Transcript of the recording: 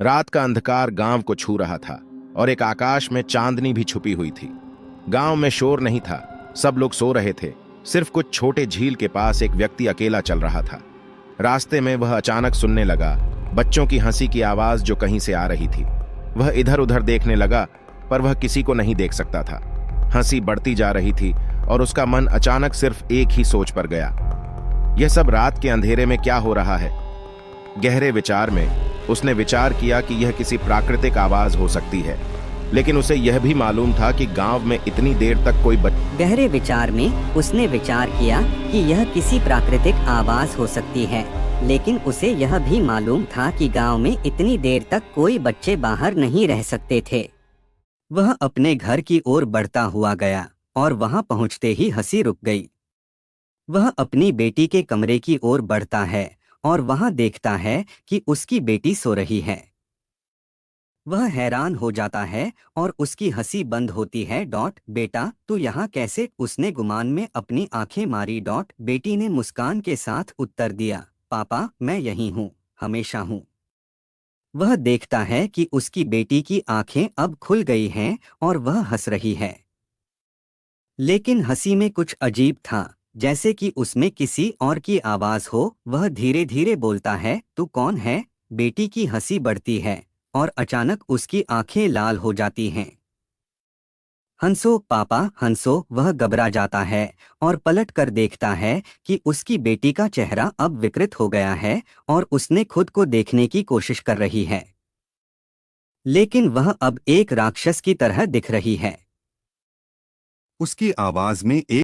रात का अंधकार गांव को छू रहा था और एक आकाश में चांदनी भी छुपी हुई थी। गांव में शोर नहीं था, सब लोग सो रहे थे। सिर्फ कुछ छोटे झील के पास एक व्यक्ति अकेला चल रहा था। रास्ते में वह अचानक सुनने लगा बच्चों की हंसी की आवाज जो कहीं से आ रही थी। वह इधर उधर देखने लगा, पर वह किसी को नहीं देख सकता था। हंसी बढ़ती जा रही थी और उसका मन अचानक सिर्फ एक ही सोच पर गया। यह सब रात के अंधेरे में क्या हो रहा है? गहरे विचार में उसने विचार किया कि यह किसी प्राकृतिक आवाज हो सकती है, लेकिन उसे यह भी मालूम था कि गांव में इतनी देर तक कोई गहरे विचार में उसने विचार किया कि यह किसी प्राकृतिक आवाज हो सकती है, लेकिन उसे यह भी मालूम था कि गांव में इतनी देर तक कोई बच्चे बाहर नहीं रह सकते थे। वह अपने घर की ओर बढ़ता हुआ गया और वहां पहुंचते ही हंसी रुक गई। वह अपनी बेटी के कमरे की ओर बढ़ता है और वहां देखता है कि उसकी बेटी सो रही है। वह हैरान हो जाता है और उसकी हंसी बंद होती है। बेटा तू यहाँ कैसे? उसने गुमान में अपनी आंखें मारी। बेटी ने मुस्कान के साथ उत्तर दिया, पापा मैं यहीं हूँ, हमेशा हूँ। वह देखता है कि उसकी बेटी की आंखें अब खुल गई हैं और वह हंस रही है, लेकिन हंसी में कुछ अजीब था, जैसे कि उसमें किसी और की आवाज हो। वह धीरे धीरे बोलता है, तू कौन है? बेटी की हंसी बढ़ती है और अचानक उसकी आंखें लाल हो जाती हैं। हंसो पापा हंसो। वह घबरा जाता है और पलट कर देखता है कि उसकी बेटी का चेहरा अब विकृत हो गया है और उसने खुद को देखने की कोशिश कर रही है, लेकिन वह अब एक राक्षस की तरह दिख रही है। उसकी आवाज में एक